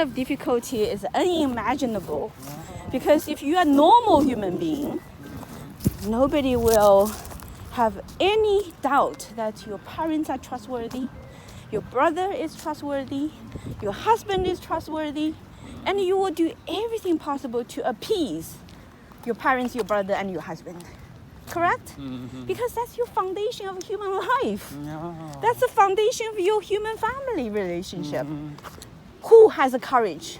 of difficulty is unimaginable, because if you are a normal human being, nobody will have any doubt that your parents are trustworthy, your brother is trustworthy, your husband is trustworthy, and you will do everything possible to appease your parents, your brother, and your husband. Correct? Mm-hmm. Because that's your foundation of human life. Yeah. That's the foundation of your human family relationship. Mm-hmm. Who has the courage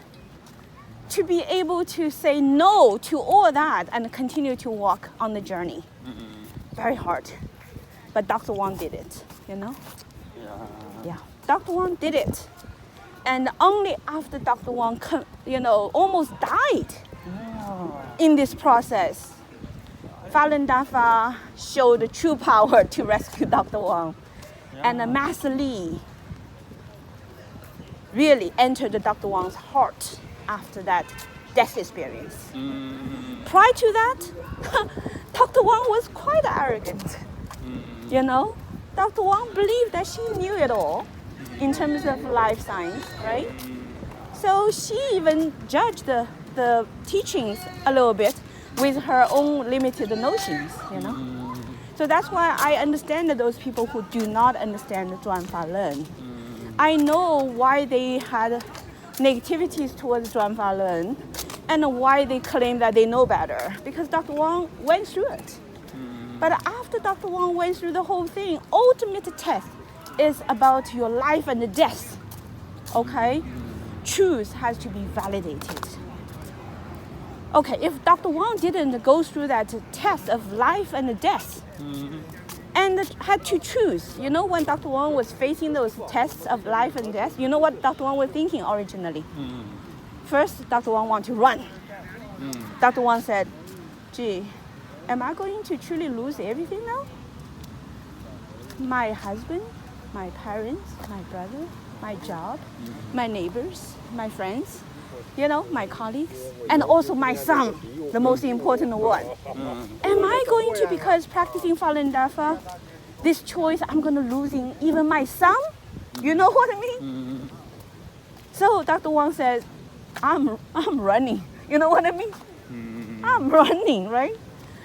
to be able to say no to all that and continue to walk on the journey? Mm-hmm. Very hard. But Dr. Wang did it, you know? Yeah. Yeah. Dr. Wang did it. And only after Dr. Wang, almost died in this process, Falun Dafa showed the true power to rescue Dr. Wang. And Master Li really entered Dr. Wang's heart after that death experience. Mm-hmm. Prior to that, Dr. Wang was quite arrogant. Mm-hmm. You know, Dr. Wang believed that she knew it all in terms of life science, right? So she even judged the teachings a little bit with her own limited notions, you know? Mm-hmm. So that's why I understand those people who do not understand Zhuan Fa Lun. I know why they had negativities towards Zhuan Fa Lun and why they claim that they know better, because Dr. Wang went through it. But after Dr. Wang went through the whole thing, ultimate test is about your life and death, okay? Truth has to be validated. Okay, if Dr. Wang didn't go through that test of life and death, and had to choose, you know, when Dr. Wang was facing those tests of life and death, you know what Dr. Wang was thinking originally? First, Dr. Wang wanted to run. Dr. Wang said, gee, am I going to truly lose everything now? My husband, my parents, my brother, my job, my neighbors, my friends, you know, my colleagues, and also my son, the most important one. Am I going to, because practicing Falun Dafa, this choice, I'm going to losing even my son? You know what I mean? So Dr. Wang says, I'm running. You know what I mean? I'm running, right?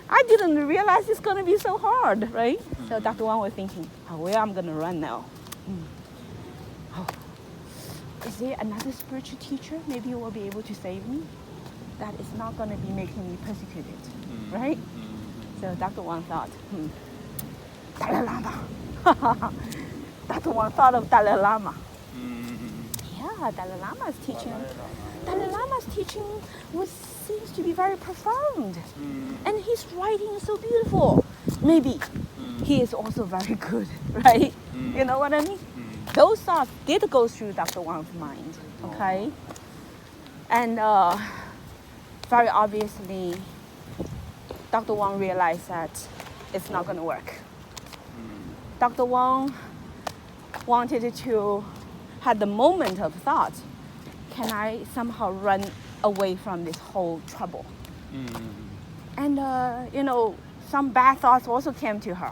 I didn't realize it's going to be so hard, right? So Dr. Wang was thinking, where I'm going to run now? Oh. Is there another spiritual teacher? Maybe you will be able to save me. That is not going to be making me persecuted, right? So Dr. Wang thought, Dalai Lama. Dr. Wang thought of Dalai Lama. Yeah, Dalai Lama's teaching. Dalai Lama's teaching seems to be very profound. And his writing is so beautiful. Maybe he is also very good, right? You know what I mean? Those thoughts did go through Dr. Wang's mind, okay? And very obviously, Dr. Wang realized that it's not going to work. Dr. Wang wanted to have the moment of thought, can I somehow run away from this whole trouble? And, some bad thoughts also came to her,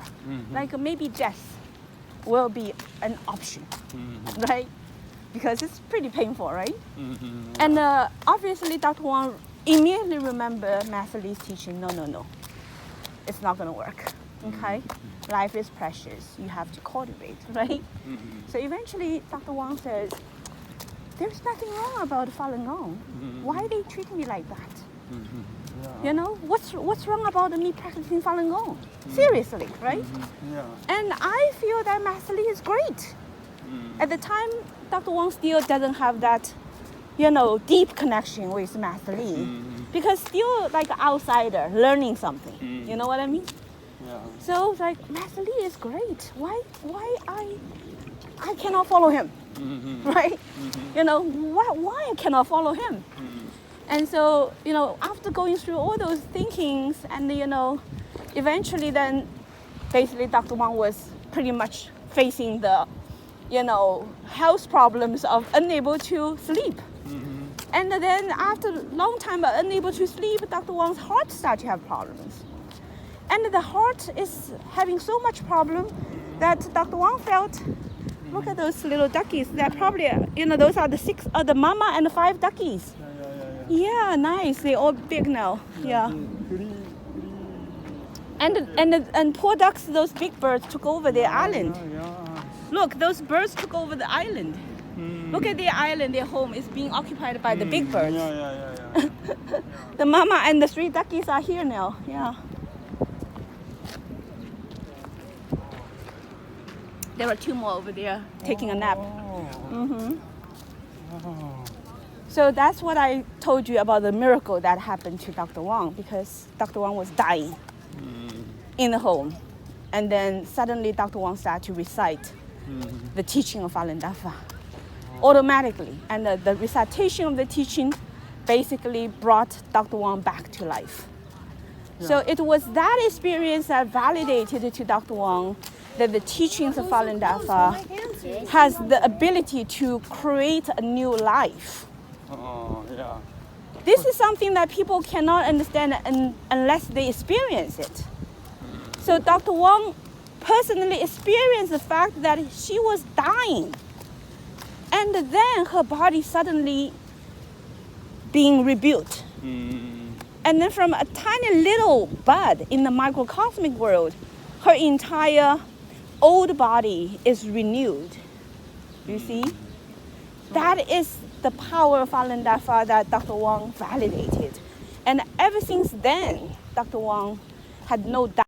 like maybe death will be an option, right? Because it's pretty painful, right? And obviously, Dr. Wang immediately remembered Master Li's teaching, no. It's not going to work, okay? Life is precious. You have to cultivate, right? So eventually, Dr. Wang says, there's nothing wrong about Falun Gong. Why they treat me like that? You know, what's wrong about me practicing Falun Gong? Seriously, right? And I feel that Master Li is great. At the time, Dr. Wang still doesn't have that, deep connection with Master Li, because still like an outsider learning something. You know what I mean? So it's like, Master Li is great. Why I cannot follow him, right? Why I cannot follow him? And so, after going through all those thinkings and, eventually then basically Dr. Wang was pretty much facing the, health problems of unable to sleep. And then after a long time of unable to sleep, Dr. Wang's heart started to have problems. And the heart is having so much problem that Dr. Wang felt Look at those little duckies. They're probably, those are the mama and the 5 duckies. Yeah, nice. They're all big now. Yeah. And poor ducks, those big birds took over their island. Look, those birds took over the island. Look at their island, their home is being occupied by the big birds. The mama and the 3 duckies are here now. Yeah. There are 2 more over there taking a nap. So that's what I told you about the miracle that happened to Dr. Wang, because Dr. Wang was dying in the home. And then suddenly Dr. Wang started to recite the teaching of Falun Dafa automatically. And the recitation of the teaching basically brought Dr. Wang back to life. So it was that experience that validated to Dr. Wang that the teachings of Falun Dafa has the ability to create a new life. This is something that people cannot understand unless they experience it. So Dr. Wang personally experienced the fact that she was dying. And then her body suddenly being rebuilt. And then from a tiny little bud in the microcosmic world, her entire old body is renewed. You see? That is the power of Falun Dafa that Dr. Wang validated. And ever since then, Dr. Wang had no doubt